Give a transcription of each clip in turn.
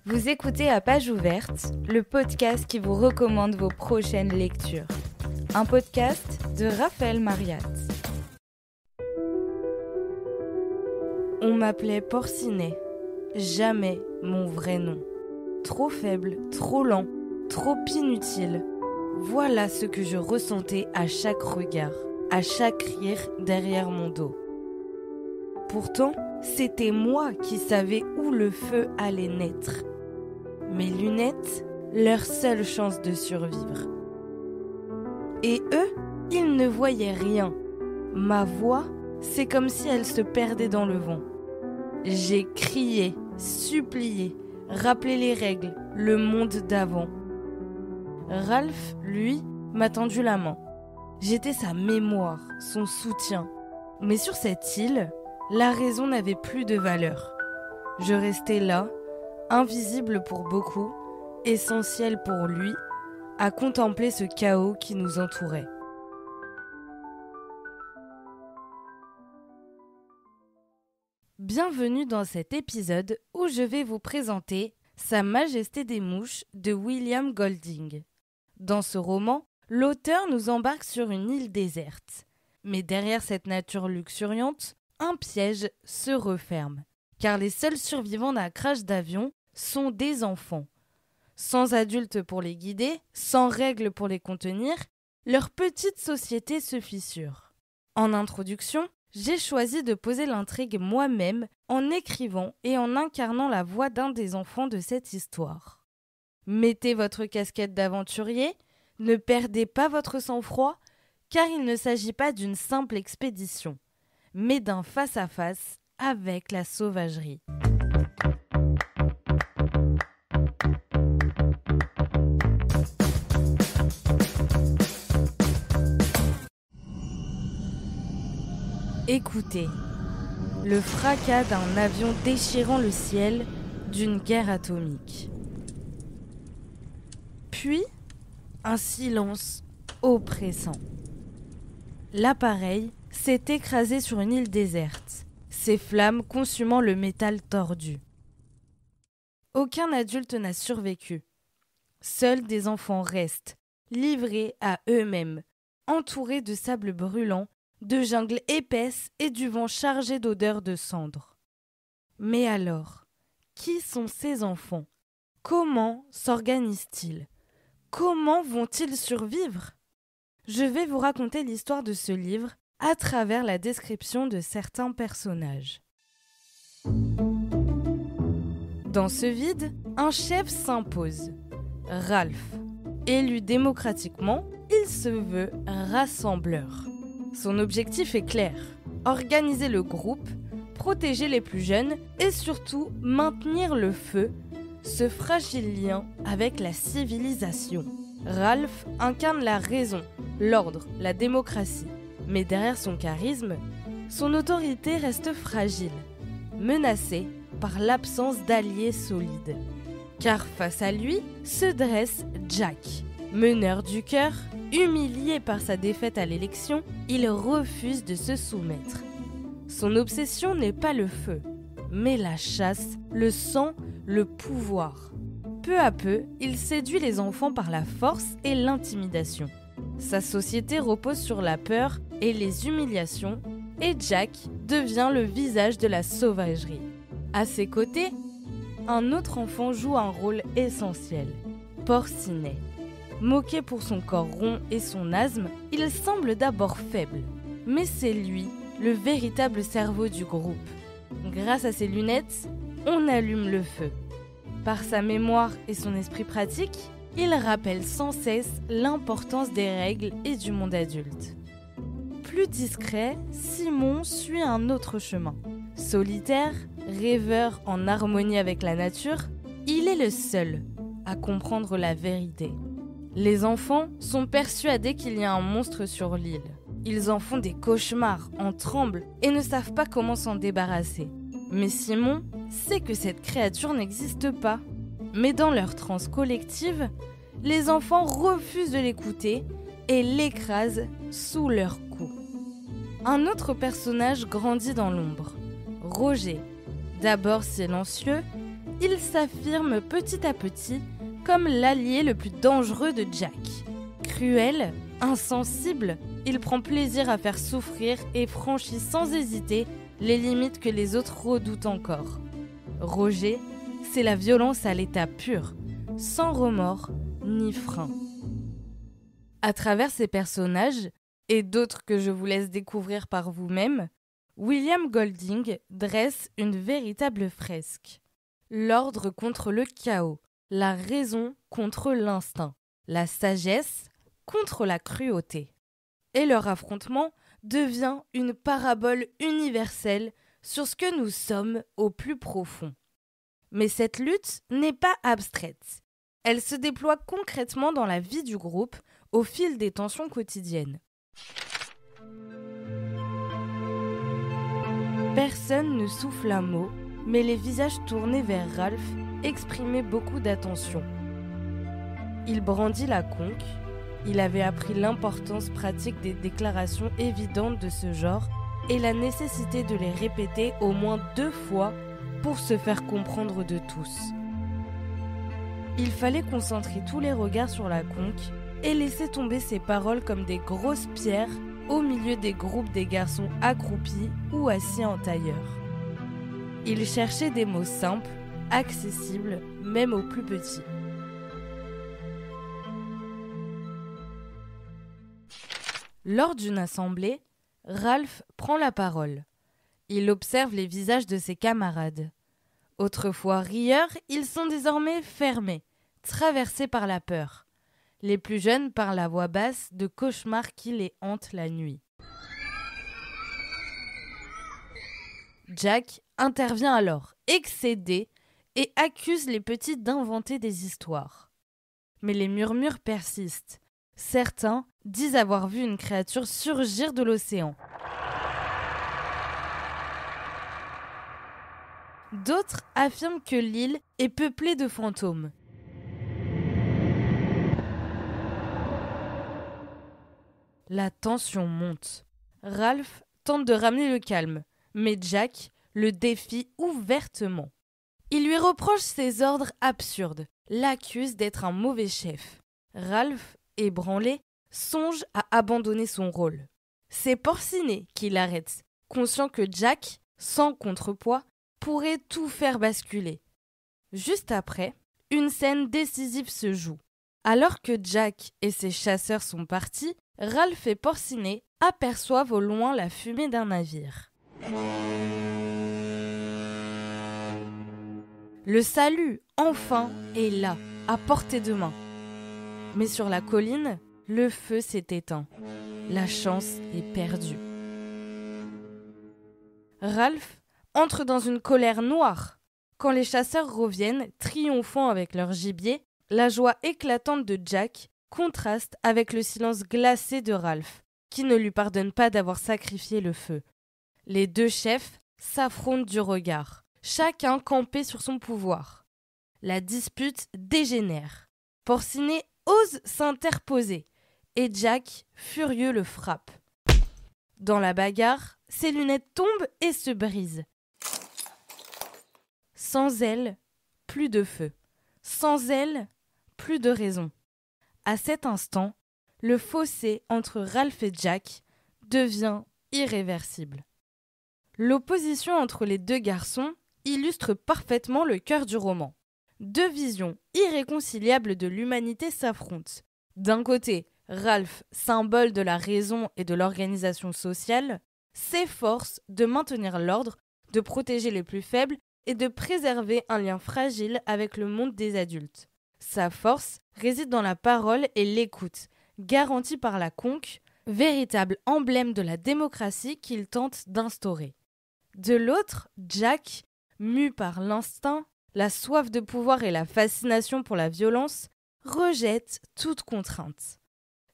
Vous écoutez À Page Ouverte, le podcast qui vous recommande vos prochaines lectures. Un podcast de Raphaël Mariat. On m'appelait Porcinet, jamais mon vrai nom. Trop faible, trop lent, trop inutile. Voilà ce que je ressentais à chaque regard, à chaque rire derrière mon dos. Pourtant, c'était moi qui savais où le feu allait naître. Mes lunettes, leur seule chance de survivre. Et eux, ils ne voyaient rien. Ma voix, c'est comme si elle se perdait dans le vent. J'ai crié, supplié, rappelé les règles, le monde d'avant. Ralph, lui, m'a tendu la main. J'étais sa mémoire, son soutien. Mais sur cette île, la raison n'avait plus de valeur. Je restais là, invisible pour beaucoup, essentiel pour lui, à contempler ce chaos qui nous entourait. Bienvenue dans cet épisode où je vais vous présenter Sa Majesté des Mouches de William Golding. Dans ce roman, l'auteur nous embarque sur une île déserte. Mais derrière cette nature luxuriante, un piège se referme. Car les seuls survivants d'un crash d'avion sont des enfants. Sans adultes pour les guider, sans règles pour les contenir, leur petite société se fissure. En introduction, j'ai choisi de poser l'intrigue moi-même en écrivant et en incarnant la voix d'un des enfants de cette histoire. Mettez votre casquette d'aventurier, ne perdez pas votre sang-froid, car il ne s'agit pas d'une simple expédition, mais d'un face-à-face avec la sauvagerie. Écoutez, le fracas d'un avion déchirant le ciel d'une guerre atomique. Puis, un silence oppressant. L'appareil s'est écrasé sur une île déserte, ses flammes consumant le métal tordu. Aucun adulte n'a survécu. Seuls des enfants restent, livrés à eux-mêmes, entourés de sable brûlant, de jungle épaisse et du vent chargé d'odeurs de cendres. Mais alors, qui sont ces enfants? Comment s'organisent-ils? Comment vont-ils survivre? Je vais vous raconter l'histoire de ce livre à travers la description de certains personnages. Dans ce vide, un chef s'impose. Ralph. Élu démocratiquement, il se veut rassembleur. Son objectif est clair, organiser le groupe, protéger les plus jeunes et surtout maintenir le feu, ce fragile lien avec la civilisation. Ralph incarne la raison, l'ordre, la démocratie. Mais derrière son charisme, son autorité reste fragile, menacée par l'absence d'alliés solides. Car face à lui se dresse Jack. Meneur du cœur, humilié par sa défaite à l'élection, il refuse de se soumettre. Son obsession n'est pas le feu, mais la chasse, le sang, le pouvoir. Peu à peu, il séduit les enfants par la force et l'intimidation. Sa société repose sur la peur et les humiliations, et Jack devient le visage de la sauvagerie. À ses côtés, un autre enfant joue un rôle essentiel, Porcinet. Moqué pour son corps rond et son asthme, il semble d'abord faible. Mais c'est lui, le véritable cerveau du groupe. Grâce à ses lunettes, on allume le feu. Par sa mémoire et son esprit pratique, il rappelle sans cesse l'importance des règles et du monde adulte. Plus discret, Simon suit un autre chemin. Solitaire, rêveur en harmonie avec la nature, il est le seul à comprendre la vérité. Les enfants sont persuadés qu'il y a un monstre sur l'île. Ils en font des cauchemars, en tremblent et ne savent pas comment s'en débarrasser. Mais Simon sait que cette créature n'existe pas. Mais dans leur transe collective, les enfants refusent de l'écouter et l'écrasent sous leurs coups. Un autre personnage grandit dans l'ombre, Roger. D'abord silencieux, il s'affirme petit à petit comme l'allié le plus dangereux de Jack. Cruel, insensible, il prend plaisir à faire souffrir et franchit sans hésiter les limites que les autres redoutent encore. Roger, c'est la violence à l'état pur, sans remords ni frein. À travers ces personnages, et d'autres que je vous laisse découvrir par vous-même, William Golding dresse une véritable fresque. L'ordre contre le chaos, la raison contre l'instinct, la sagesse contre la cruauté. Et leur affrontement devient une parabole universelle sur ce que nous sommes au plus profond. Mais cette lutte n'est pas abstraite. Elle se déploie concrètement dans la vie du groupe au fil des tensions quotidiennes. Personne ne souffle un mot, mais les visages tournés vers Ralph exprimaient beaucoup d'attention. Il brandit la conque. Il avait appris l'importance pratique des déclarations évidentes de ce genre et la nécessité de les répéter au moins 2 fois pour se faire comprendre de tous. Il fallait concentrer tous les regards sur la conque et laisser tomber ses paroles comme des grosses pierres au milieu des groupes des garçons accroupis ou assis en tailleur. Il cherchait des mots simples, accessibles, même aux plus petits. Lors d'une assemblée, Ralph prend la parole. Il observe les visages de ses camarades. Autrefois rieurs, ils sont désormais fermés, traversés par la peur. Les plus jeunes parlent à voix basse de cauchemars qui les hantent la nuit. Jack intervient alors, excédé, et accuse les petits d'inventer des histoires. Mais les murmures persistent. Certains disent avoir vu une créature surgir de l'océan. D'autres affirment que l'île est peuplée de fantômes. La tension monte. Ralph tente de ramener le calme, mais Jack le défie ouvertement. Il lui reproche ses ordres absurdes, l'accuse d'être un mauvais chef. Ralph, ébranlé, songe à abandonner son rôle. C'est Porcinet qui l'arrête, conscient que Jack, sans contrepoids, pourrait tout faire basculer. Juste après, une scène décisive se joue. Alors que Jack et ses chasseurs sont partis, Ralph et Porcinet aperçoivent au loin la fumée d'un navire. Le salut, enfin, est là, à portée de main. Mais sur la colline, le feu s'est éteint. La chance est perdue. Ralph entre dans une colère noire. Quand les chasseurs reviennent, triomphant avec leur gibier, la joie éclatante de Jack contraste avec le silence glacé de Ralph, qui ne lui pardonne pas d'avoir sacrifié le feu. Les 2 chefs s'affrontent du regard, chacun campé sur son pouvoir. La dispute dégénère. Porcinet ose s'interposer et Jack, furieux, le frappe. Dans la bagarre, ses lunettes tombent et se brisent. Sans elle, plus de feu. Sans elle, plus de raison. À cet instant, le fossé entre Ralph et Jack devient irréversible. L'opposition entre les 2 garçons illustre parfaitement le cœur du roman. 2 visions irréconciliables de l'humanité s'affrontent. D'un côté, Ralph, symbole de la raison et de l'organisation sociale, s'efforce de maintenir l'ordre, de protéger les plus faibles et de préserver un lien fragile avec le monde des adultes. Sa force réside dans la parole et l'écoute, garantie par la conque, véritable emblème de la démocratie qu'il tente d'instaurer. De l'autre, Jack, mu par l'instinct, la soif de pouvoir et la fascination pour la violence, rejette toute contrainte.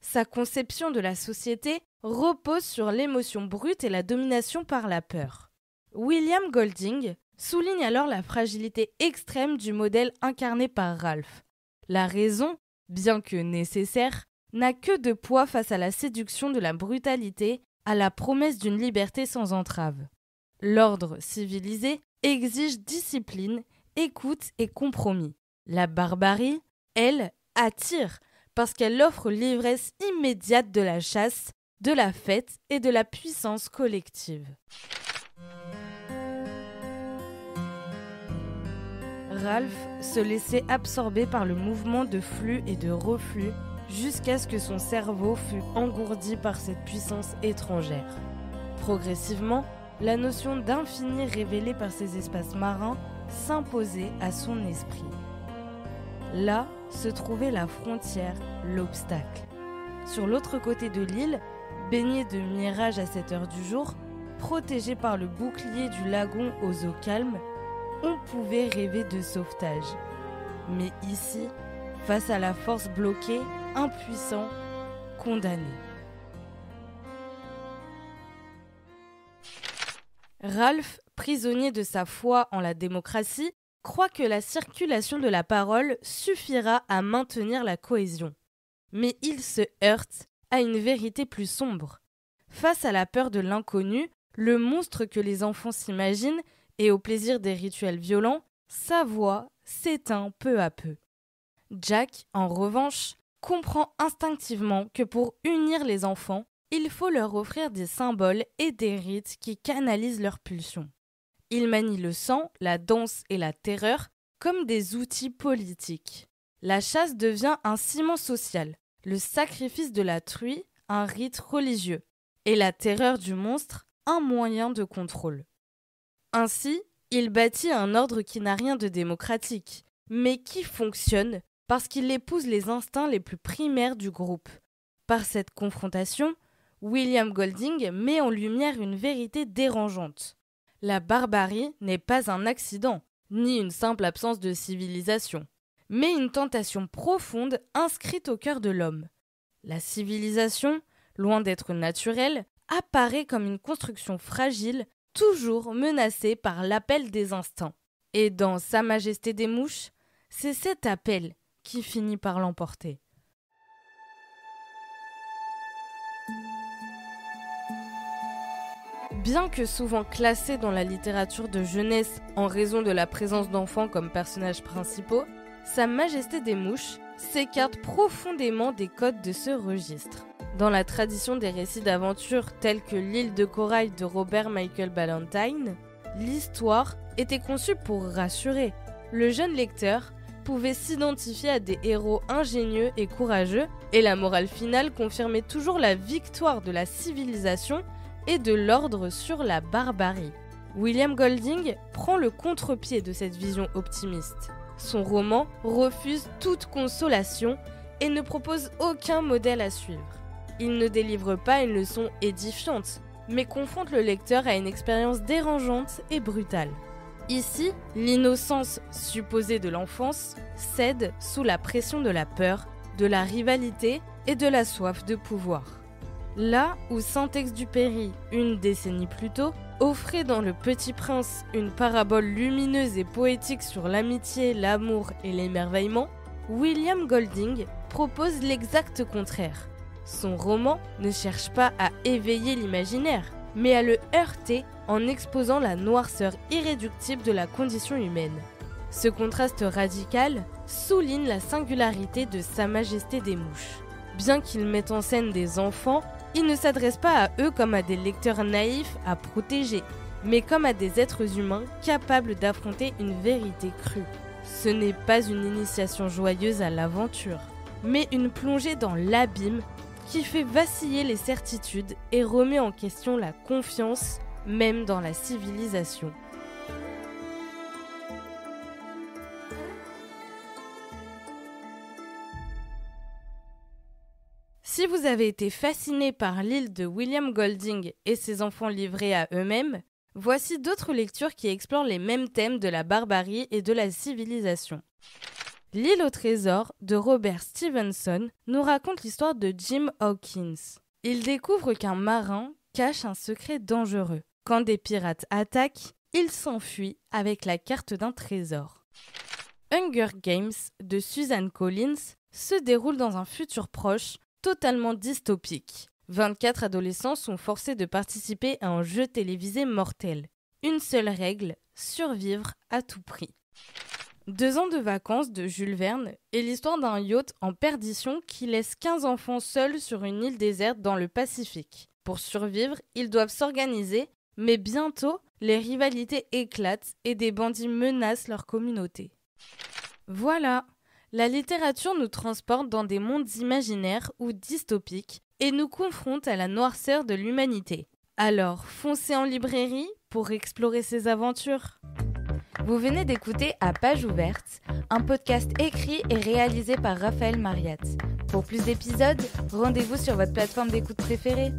Sa conception de la société repose sur l'émotion brute et la domination par la peur. William Golding souligne alors la fragilité extrême du modèle incarné par Ralph. La raison, bien que nécessaire, n'a que de poids face à la séduction de la brutalité, à la promesse d'une liberté sans entrave. L'ordre civilisé exige discipline écoute et compromis. La barbarie, elle, attire parce qu'elle offre l'ivresse immédiate de la chasse, de la fête et de la puissance collective. Ralph se laissait absorber par le mouvement de flux et de reflux jusqu'à ce que son cerveau fût engourdi par cette puissance étrangère. Progressivement, la notion d'infini révélée par ces espaces marins s'imposait à son esprit. Là se trouvait la frontière, l'obstacle. Sur l'autre côté de l'île, baigné de mirages à cette heure du jour, protégé par le bouclier du lagon aux eaux calmes, on pouvait rêver de sauvetage. Mais ici, face à la force bloquée, impuissant, condamné. Ralph, prisonnier de sa foi en la démocratie, croit que la circulation de la parole suffira à maintenir la cohésion. Mais il se heurte à une vérité plus sombre. Face à la peur de l'inconnu, le monstre que les enfants s'imaginent, et au plaisir des rituels violents, sa voix s'éteint peu à peu. Jack, en revanche, comprend instinctivement que pour unir les enfants, il faut leur offrir des symboles et des rites qui canalisent leurs pulsions. Il manie le sang, la danse et la terreur comme des outils politiques. La chasse devient un ciment social, le sacrifice de la truie un rite religieux, et la terreur du monstre un moyen de contrôle. Ainsi, il bâtit un ordre qui n'a rien de démocratique, mais qui fonctionne parce qu'il épouse les instincts les plus primaires du groupe. Par cette confrontation, William Golding met en lumière une vérité dérangeante. La barbarie n'est pas un accident, ni une simple absence de civilisation, mais une tentation profonde inscrite au cœur de l'homme. La civilisation, loin d'être naturelle, apparaît comme une construction fragile, toujours menacée par l'appel des instincts. Et dans Sa Majesté des Mouches, c'est cet appel qui finit par l'emporter. Bien que souvent classé dans la littérature de jeunesse en raison de la présence d'enfants comme personnages principaux, Sa Majesté des Mouches s'écarte profondément des codes de ce registre. Dans la tradition des récits d'aventure tels que L'île de corail de Robert Michael Ballantyne, l'histoire était conçue pour rassurer. Le jeune lecteur pouvait s'identifier à des héros ingénieux et courageux, et la morale finale confirmait toujours la victoire de la civilisation et de l'ordre sur la barbarie. William Golding prend le contre-pied de cette vision optimiste. Son roman refuse toute consolation et ne propose aucun modèle à suivre. Il ne délivre pas une leçon édifiante, mais confronte le lecteur à une expérience dérangeante et brutale. Ici, l'innocence supposée de l'enfance cède sous la pression de la peur, de la rivalité et de la soif de pouvoir. Là où Saint-Exupéry, une décennie plus tôt, offrait dans Le Petit Prince une parabole lumineuse et poétique sur l'amitié, l'amour et l'émerveillement, William Golding propose l'exact contraire. Son roman ne cherche pas à éveiller l'imaginaire, mais à le heurter en exposant la noirceur irréductible de la condition humaine. Ce contraste radical souligne la singularité de Sa Majesté des Mouches. Bien qu'il mette en scène des enfants, il ne s'adresse pas à eux comme à des lecteurs naïfs à protéger, mais comme à des êtres humains capables d'affronter une vérité crue. Ce n'est pas une initiation joyeuse à l'aventure, mais une plongée dans l'abîme qui fait vaciller les certitudes et remet en question la confiance, même dans la civilisation. Si vous avez été fasciné par l'île de William Golding et ses enfants livrés à eux-mêmes, voici d'autres lectures qui explorent les mêmes thèmes de la barbarie et de la civilisation. L'île au trésor de Robert Stevenson nous raconte l'histoire de Jim Hawkins. Il découvre qu'un marin cache un secret dangereux. Quand des pirates attaquent, il s'enfuit avec la carte d'un trésor. Hunger Games de Suzanne Collins se déroule dans un futur proche totalement dystopique. 24 adolescents sont forcés de participer à un jeu télévisé mortel. Une seule règle, survivre à tout prix. 2 ans de vacances de Jules Verne est l'histoire d'un yacht en perdition qui laisse 15 enfants seuls sur une île déserte dans le Pacifique. Pour survivre, ils doivent s'organiser, mais bientôt, les rivalités éclatent et des bandits menacent leur communauté. Voilà, la littérature nous transporte dans des mondes imaginaires ou dystopiques et nous confronte à la noirceur de l'humanité. Alors, foncez en librairie pour explorer ces aventures. Vous venez d'écouter À Page Ouverte, un podcast écrit et réalisé par Raphaël Mariat. Pour plus d'épisodes, rendez-vous sur votre plateforme d'écoute préférée.